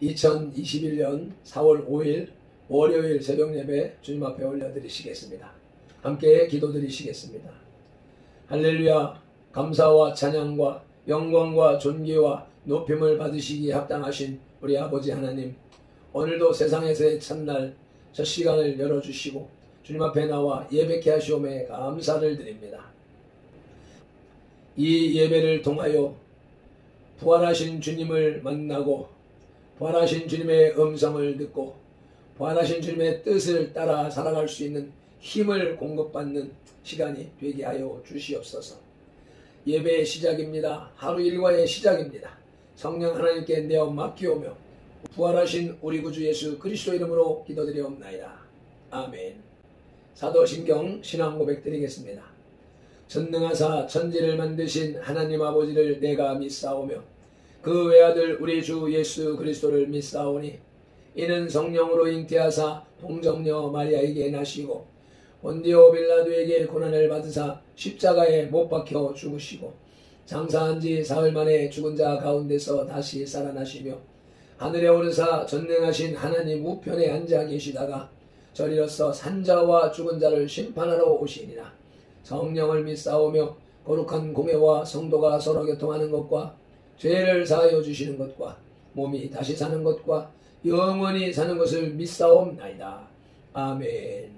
2021년 4월 5일 월요일 새벽 예배 주님 앞에 올려드리시겠습니다. 함께 기도드리시겠습니다. 할렐루야. 감사와 찬양과 영광과 존귀와 높임을 받으시기에 합당하신 우리 아버지 하나님, 오늘도 세상에서의 첫날 첫 시간을 열어주시고 주님 앞에 나와 예배케 하시오매 감사를 드립니다. 이 예배를 통하여 부활하신 주님을 만나고 부활하신 주님의 음성을 듣고 부활하신 주님의 뜻을 따라 살아갈 수 있는 힘을 공급받는 시간이 되게 하여 주시옵소서. 예배의 시작입니다. 하루 일과의 시작입니다. 성령 하나님께 내어 맡기오며 부활하신 우리 구주 예수 그리스도 이름으로 기도드리옵나이다. 아멘. 사도신경 신앙 고백 드리겠습니다. 전능하사 천지를 만드신 하나님 아버지를 내가 믿사오며 그 외아들 우리 주 예수 그리스도를 믿사오니 이는 성령으로 잉태하사 동정녀 마리아에게 나시고 본디오 빌라도에게 고난을 받으사 십자가에 못 박혀 죽으시고 장사한 지 사흘 만에 죽은 자 가운데서 다시 살아나시며 하늘에 오르사 전능하신 하나님 우편에 앉아 계시다가 저리로서 산자와 죽은 자를 심판하러 오시니라. 성령을 믿사오며 거룩한 공회와 성도가 서로 교통하는 것과 죄를 사하여 주시는 것과 몸이 다시 사는 것과 영원히 사는 것을 믿사옵나이다. 아멘.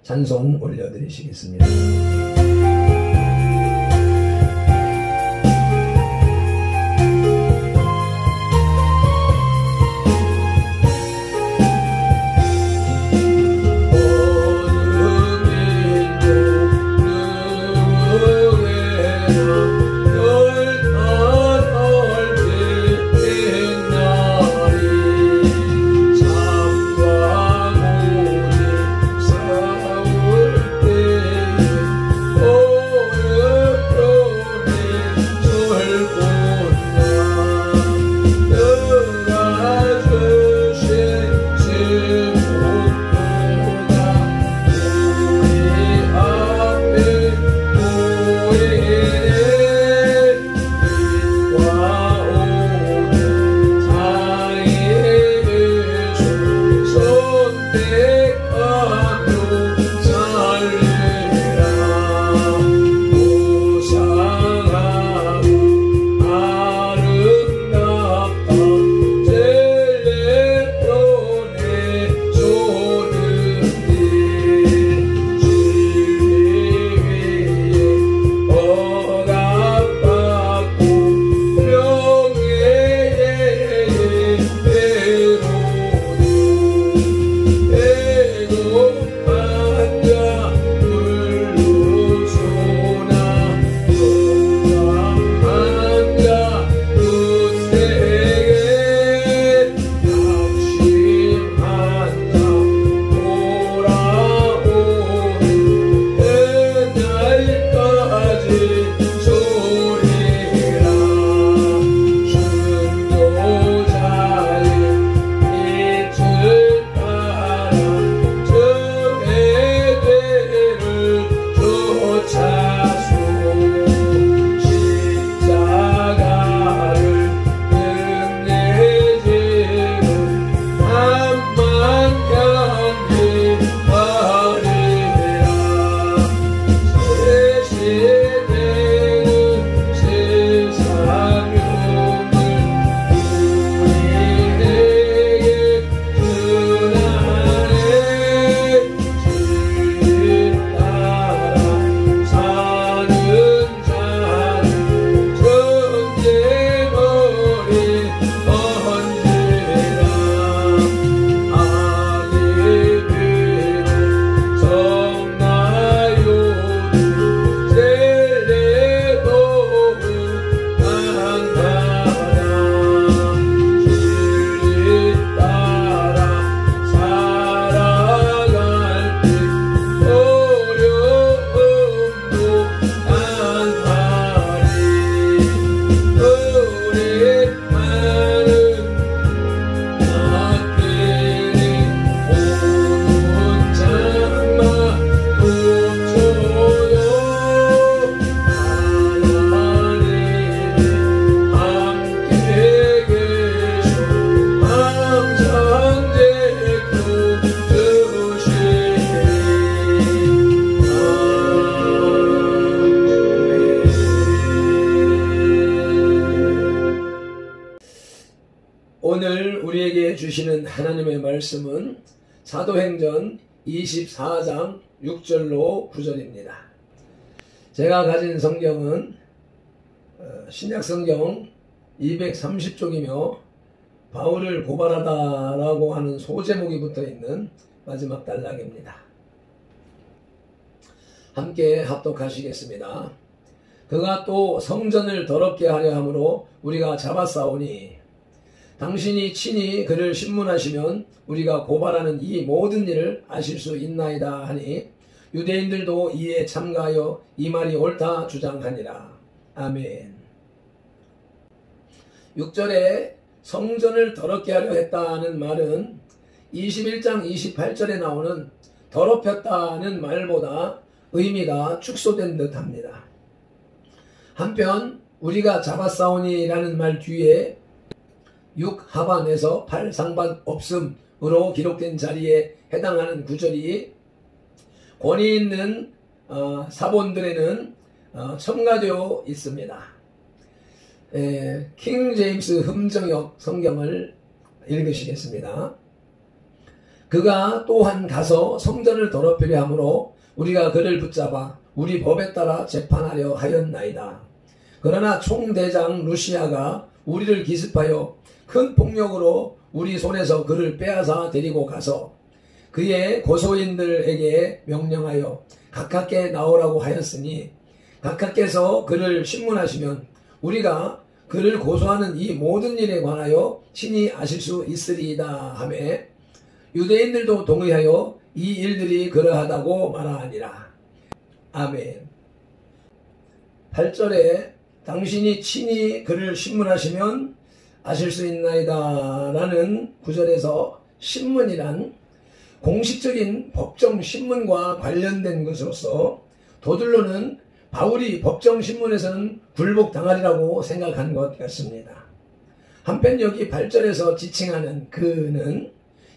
찬송 올려드리시겠습니다. 오늘 우리에게 주시는 하나님의 말씀은 사도행전 24장 6절로 9절입니다. 제가 가진 성경은 신약성경 230쪽이며 바울을 고발하다라고 하는 소제목이 붙어있는 마지막 단락입니다. 함께 합독하시겠습니다. 그가 또 성전을 더럽게 하려 함으로 우리가 잡아싸우니 당신이 친히 그를 신문하시면 우리가 고발하는 이 모든 일을 아실 수 있나이다 하니 유대인들도 이에 참가하여 이 말이 옳다 주장하니라. 아멘. 6절에 성전을 더럽게 하려 했다는 말은 21장 28절에 나오는 더럽혔다는 말보다 의미가 축소된 듯 합니다. 한편 우리가 잡아싸우니라는 말 뒤에 6 하반에서 8 상반 없음으로 기록된 자리에 해당하는 구절이 권위 있는 사본들에는 첨가되어 있습니다. 킹 제임스 흠정역 성경을 읽으시겠습니다. 그가 또한 가서 성전을 더럽히려 함으로 우리가 그를 붙잡아 우리 법에 따라 재판하려 하였나이다. 그러나 총대장 루시아가 우리를 기습하여 큰 폭력으로 우리 손에서 그를 빼앗아 데리고 가서 그의 고소인들에게 명령하여 가깝게 나오라고 하였으니 가깝게서 그를 신문하시면 우리가 그를 고소하는 이 모든 일에 관하여 친히 아실 수 있으리이다 하며 유대인들도 동의하여 이 일들이 그러하다고 말하니라. 아멘. 8절에 당신이 친히 그를 신문하시면 아실 수 있나이다 라는 구절에서 신문이란 공식적인 법정 신문과 관련된 것으로서 도들로는 바울이 법정 신문에서는 굴복당하리라고 생각한 것 같습니다. 한편 여기 8절에서 지칭하는 그는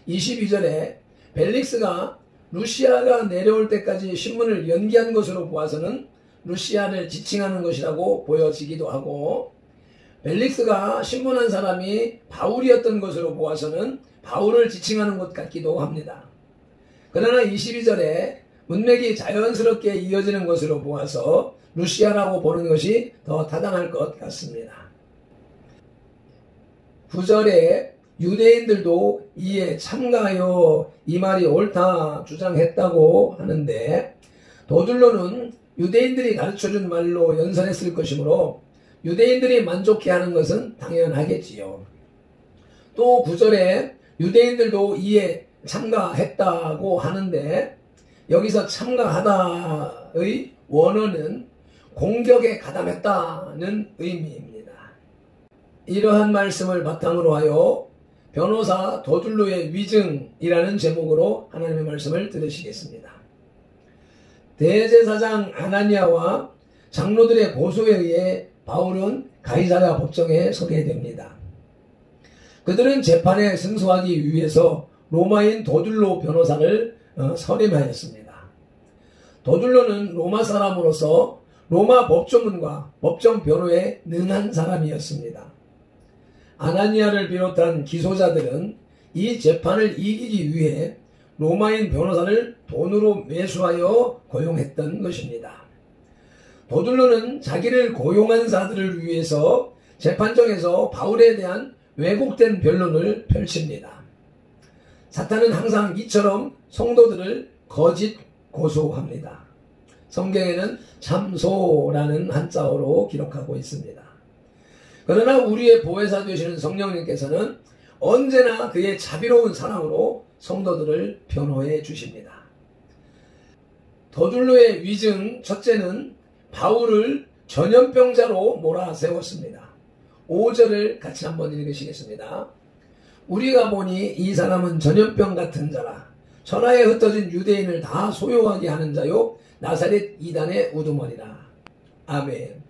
22절에 벨릭스가 루시아가 내려올 때까지 신문을 연기한 것으로 보아서는 루시아를 지칭하는 것이라고 보여지기도 하고 벨릭스가 신문한 사람이 바울이었던 것으로 보아서는 바울을 지칭하는 것 같기도 합니다. 그러나 22절에 문맥이 자연스럽게 이어지는 것으로 보아서 루시아라고 보는 것이 더 타당할 것 같습니다. 9절에 유대인들도 이에 참가하여 이 말이 옳다 주장했다고 하는데 도들로는 유대인들이 가르쳐준 말로 연설했을 것이므로 유대인들이 만족해하는 것은 당연하겠지요. 또 9절에 유대인들도 이에 참가했다고 하는데 여기서 참가하다의 원어는 공격에 가담했다는 의미입니다. 이러한 말씀을 바탕으로 하여 변호사 도둘로의 위증이라는 제목으로 하나님의 말씀을 들으시겠습니다. 대제사장 아나니아와 장로들의 고소에 의해 바울은 가이사랴 법정에 서게 됩니다. 그들은 재판에 승소하기 위해서 로마인 도둘로 변호사를 선임하였습니다. 도둘로는 로마 사람으로서 로마 법조문과 법정 변호에 능한 사람이었습니다. 아나니아를 비롯한 기소자들은 이 재판을 이기기 위해 로마인 변호사를 돈으로 매수하여 고용했던 것입니다. 도둘로는 자기를 고용한 자들을 위해서 재판정에서 바울에 대한 왜곡된 변론을 펼칩니다. 사탄은 항상 이처럼 성도들을 거짓 고소합니다. 성경에는 참소라는 한자어로 기록하고 있습니다. 그러나 우리의 보혜사 되시는 성령님께서는 언제나 그의 자비로운 사랑으로 성도들을 변호해 주십니다. 도둘로의 위증 첫째는 바울을 전염병자로 몰아세웠습니다. 5절을 같이 한번 읽으시겠습니다. 우리가 보니 이 사람은 전염병 같은 자라 천하에 흩어진 유대인을 다 소요하게 하는 자요 나사렛 이단의 우두머리라. 아멘.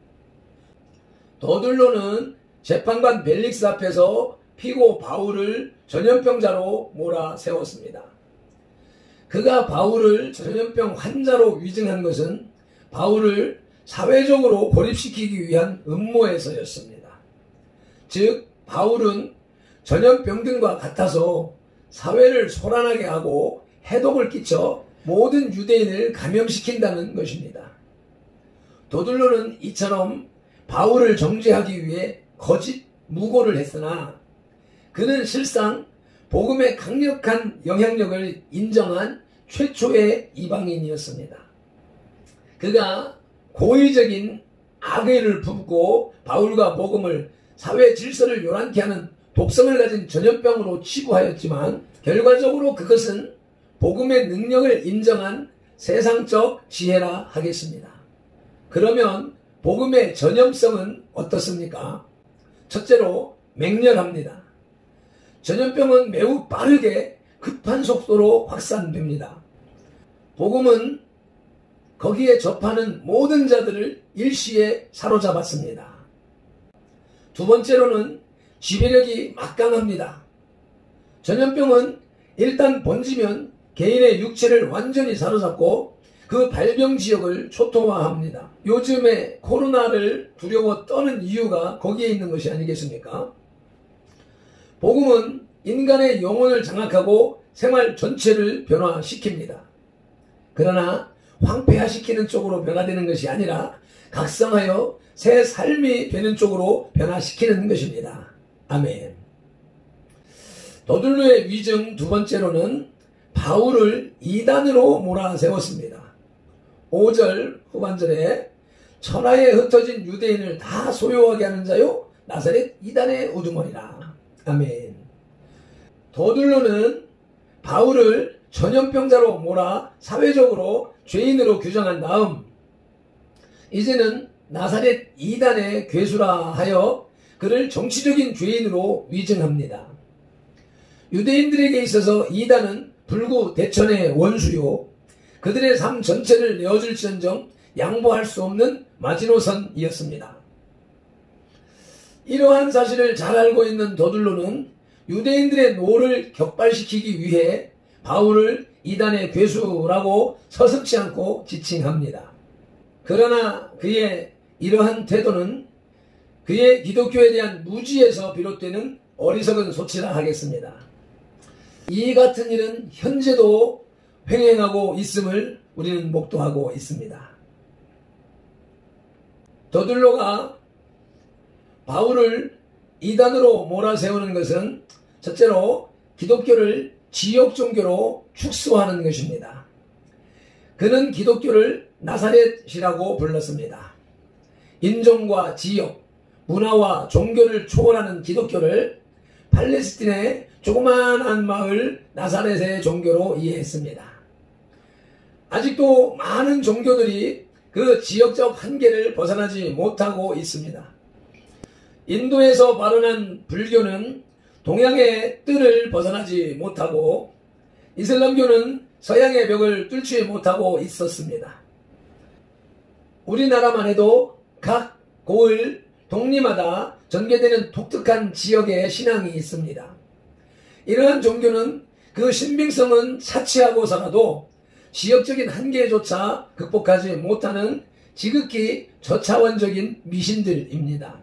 도둘로는 재판관 벨릭스 앞에서 피고 바울을 전염병자로 몰아세웠습니다. 그가 바울을 전염병 환자로 위증한 것은 바울을 사회적으로 고립시키기 위한 음모에서였습니다. 즉 바울은 전염병 등과 같아서 사회를 소란하게 하고 해독을 끼쳐 모든 유대인을 감염시킨다는 것입니다. 도들로는 이처럼 바울을 정죄하기 위해 거짓 무고를 했으나 그는 실상 복음의 강력한 영향력을 인정한 최초의 이방인이었습니다. 그가 고의적인 악의를 품고 바울과 복음을 사회 질서를 요란케 하는 독성을 가진 전염병으로 치부하였지만 결과적으로 그것은 복음의 능력을 인정한 세상적 지혜라 하겠습니다. 그러면 복음의 전염성은 어떻습니까? 첫째로 맹렬합니다. 전염병은 매우 빠르게 급한 속도로 확산됩니다. 복음은 거기에 접하는 모든 자들을 일시에 사로잡았습니다. 두 번째로는 지배력이 막강합니다. 전염병은 일단 번지면 개인의 육체를 완전히 사로잡고 그 발병 지역을 초토화합니다. 요즘에 코로나를 두려워 떠는 이유가 거기에 있는 것이 아니겠습니까? 복음은 인간의 영혼을 장악하고 생활 전체를 변화시킵니다. 그러나 황폐화시키는 쪽으로 변화되는 것이 아니라 각성하여 새 삶이 되는 쪽으로 변화시키는 것입니다. 아멘. 도들로의 위증 두 번째로는 바울을 이단으로 몰아세웠습니다. 5절 후반절에 천하에 흩어진 유대인을 다 소유하게 하는 자요 나사렛 이단의 우두머리라. 아멘. 도들로는 바울을 전염병자로 몰아 사회적으로 죄인으로 규정한 다음 이제는 나사렛 이단의 괴수라 하여 그를 정치적인 죄인으로 위증합니다. 유대인들에게 있어서 이단은 불구대천의 원수요 그들의 삶 전체를 내어줄지언정 양보할 수 없는 마지노선이었습니다. 이러한 사실을 잘 알고 있는 도들로는 유대인들의 노를 격발시키기 위해 바울을 이단의 괴수라고 서슴지 않고 지칭합니다. 그러나 그의 이러한 태도는 그의 기독교에 대한 무지에서 비롯되는 어리석은 소치라 하겠습니다. 이 같은 일은 현재도 횡행하고 있음을 우리는 목도하고 있습니다. 도들로가 바울을 이단으로 몰아세우는 것은 첫째로 기독교를 지역 종교로 축소하는 것입니다. 그는 기독교를 나사렛이라고 불렀습니다. 인종과 지역, 문화와 종교를 초월하는 기독교를 팔레스틴의 조그마한 마을 나사렛의 종교로 이해했습니다. 아직도 많은 종교들이 그 지역적 한계를 벗어나지 못하고 있습니다. 인도에서 발원한 불교는 동양의 뜰을 벗어나지 못하고 이슬람교는 서양의 벽을 뚫지 못하고 있었습니다. 우리나라만 해도 각 고을, 동리마다 전개되는 독특한 지역의 신앙이 있습니다. 이러한 종교는 그 신빙성은 차치하고서라도 지역적인 한계조차 극복하지 못하는 지극히 저차원적인 미신들입니다.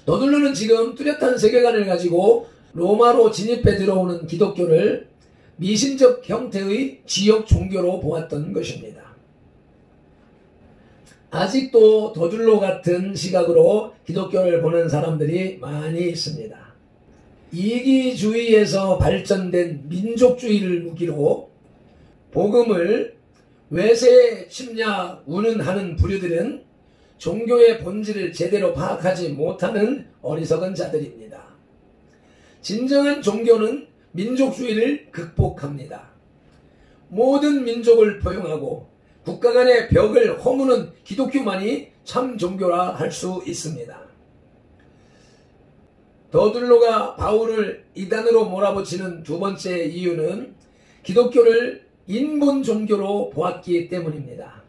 도들로는 지금 뚜렷한 세계관을 가지고 로마로 진입해 들어오는 기독교를 미신적 형태의 지역 종교로 보았던 것입니다. 아직도 도들로 같은 시각으로 기독교를 보는 사람들이 많이 있습니다. 이기주의에서 발전된 민족주의를 무기로 복음을 외세의 침략 운운하는 부류들은 종교의 본질을 제대로 파악하지 못하는 어리석은 자들입니다. 진정한 종교는 민족주의를 극복합니다. 모든 민족을 포용하고 국가 간의 벽을 허무는 기독교만이 참 종교라 할 수 있습니다. 더들로가 바울을 이단으로 몰아붙이는 두 번째 이유는 기독교를 인본 종교로 보았기 때문입니다.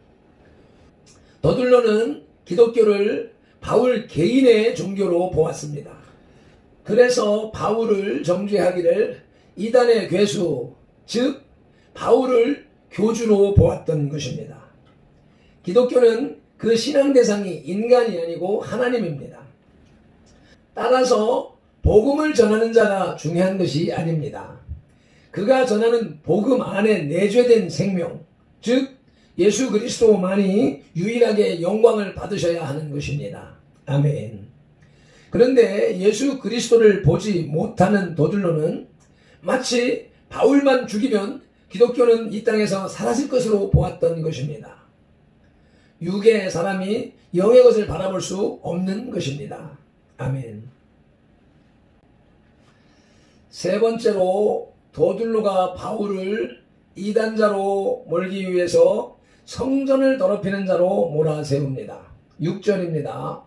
더들로는 기독교를 바울 개인의 종교로 보았습니다. 그래서 바울을 정죄하기를 이단의 괴수, 즉 바울을 교주로 보았던 것입니다. 기독교는 그 신앙 대상이 인간이 아니고 하나님입니다. 따라서 복음을 전하는 자가 중요한 것이 아닙니다. 그가 전하는 복음 안에 내재된 생명, 즉 예수 그리스도만이 유일하게 영광을 받으셔야 하는 것입니다. 아멘. 그런데 예수 그리스도를 보지 못하는 도들로는 마치 바울만 죽이면 기독교는 이 땅에서 사라질 것으로 보았던 것입니다. 육의 사람이 영의 것을 바라볼 수 없는 것입니다. 아멘. 세 번째로 도들로가 바울을 이단자로 몰기 위해서 성전을 더럽히는 자로 몰아세웁니다. 6절입니다.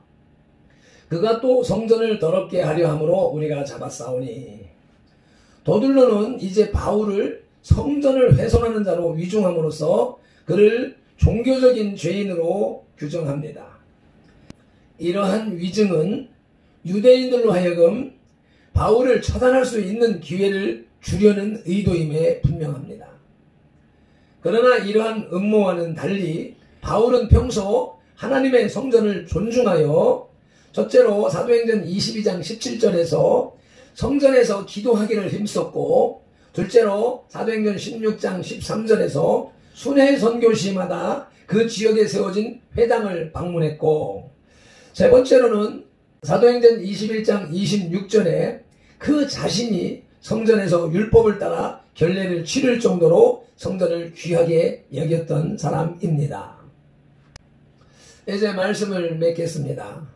그가 또 성전을 더럽게 하려 함으로 우리가 잡았사오니. 도들로는 이제 바울을 성전을 훼손하는 자로 위중함으로써 그를 종교적인 죄인으로 규정합니다. 이러한 위증은 유대인들로 하여금 바울을 처단할 수 있는 기회를 주려는 의도임에 분명합니다. 그러나 이러한 음모와는 달리 바울은 평소 하나님의 성전을 존중하여 첫째로 사도행전 22장 17절에서 성전에서 기도하기를 힘썼고, 둘째로 사도행전 16장 13절에서 순회 선교시마다 그 지역에 세워진 회당을 방문했고, 세 번째로는 사도행전 21장 26절에 그 자신이 성전에서 율법을 따라 결례를 치를 정도로 성전을 귀하게 여겼던 사람입니다. 이제 말씀을 맺겠습니다.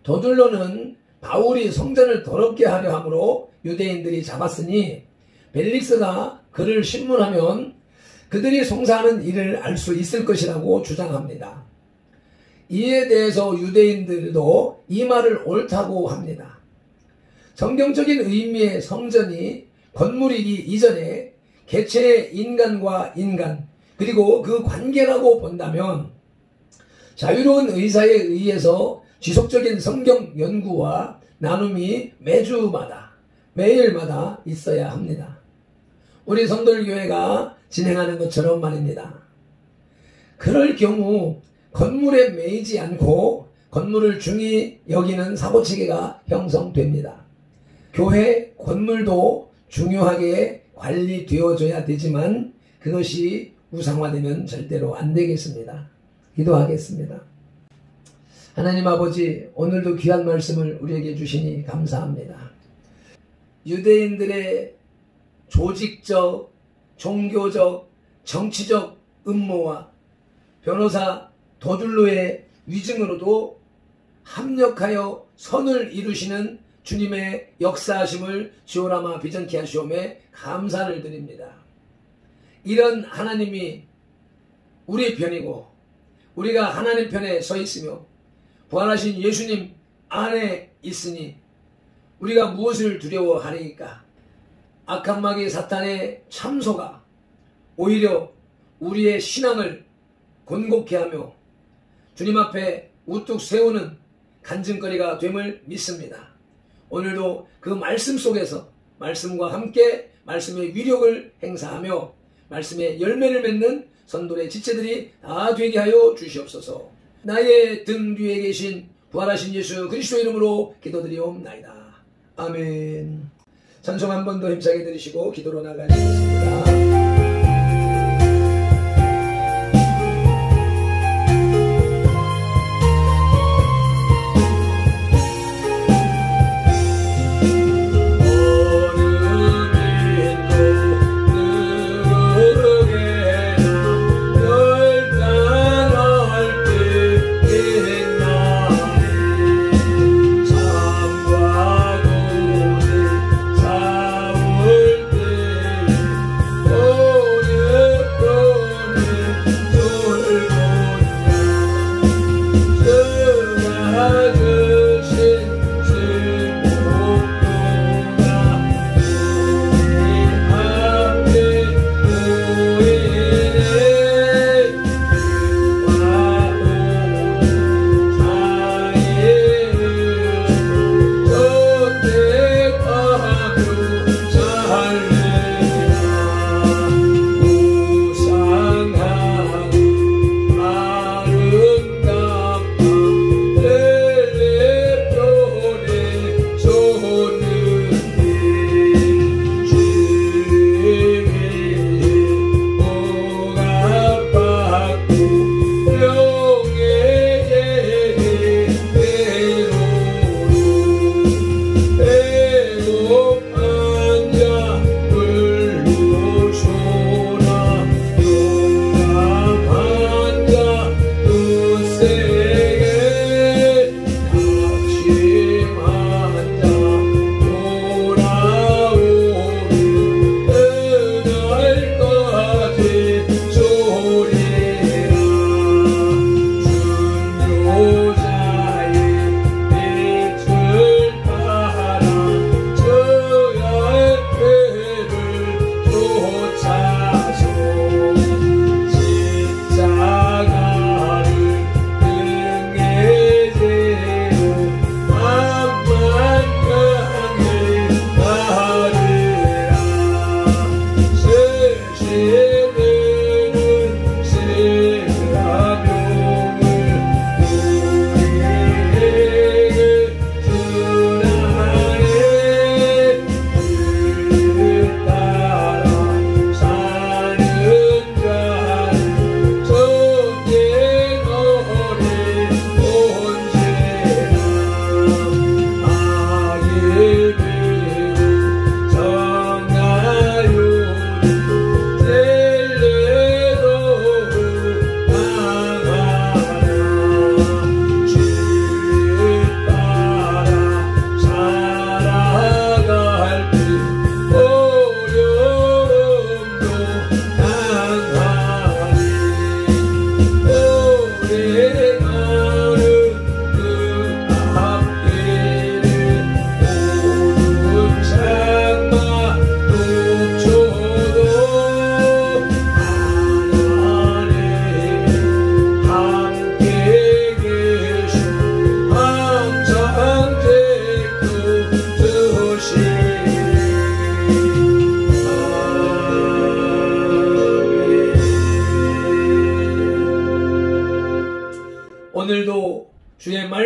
도들로는 바울이 성전을 더럽게 하려 함으로 유대인들이 잡았으니 벨릭스가 그를 신문하면 그들이 송사하는 일을 알 수 있을 것이라고 주장합니다. 이에 대해서 유대인들도 이 말을 옳다고 합니다. 성경적인 의미의 성전이 건물이기 이전에 개체의 인간과 인간, 그리고 그 관계라고 본다면 자유로운 의사에 의해서 지속적인 성경 연구와 나눔이 매일마다 있어야 합니다. 우리 성돌교회가 진행하는 것처럼 말입니다. 그럴 경우 건물에 매이지 않고 건물을 중히 여기는 사고체계가 형성됩니다. 교회 건물도 중요하게 관리되어줘야 되지만 그것이 우상화되면 절대로 안 되겠습니다. 기도하겠습니다. 하나님 아버지, 오늘도 귀한 말씀을 우리에게 주시니 감사합니다. 유대인들의 조직적, 종교적, 정치적 음모와 변호사 도들로의 위증으로도 합력하여 선을 이루시는 주님의 역사하심을 지오라마 비전케 하시오매 감사를 드립니다. 이런 하나님이 우리 편이고 우리가 하나님 편에 서 있으며 부활하신 예수님 안에 있으니 우리가 무엇을 두려워하리까? 악한 마귀 사탄의 참소가 오히려 우리의 신앙을 곤곡해 하며 주님 앞에 우뚝 세우는 간증거리가 됨을 믿습니다. 오늘도 그 말씀 속에서 말씀과 함께 말씀의 위력을 행사하며 말씀의 열매를 맺는 선돌의 지체들이 다 되게 하여 주시옵소서. 나의 등 뒤에 계신 부활하신 예수 그리스도 이름으로 기도드리옵나이다. 아멘. 찬송 한 번 더 힘차게 들으시고 기도로 나가겠습니다. Oh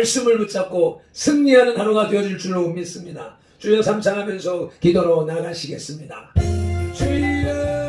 말씀을 붙잡고 승리하는 하루가 되어질 줄로 믿습니다. 주여 삼창하면서 기도로 나가시겠습니다. 주여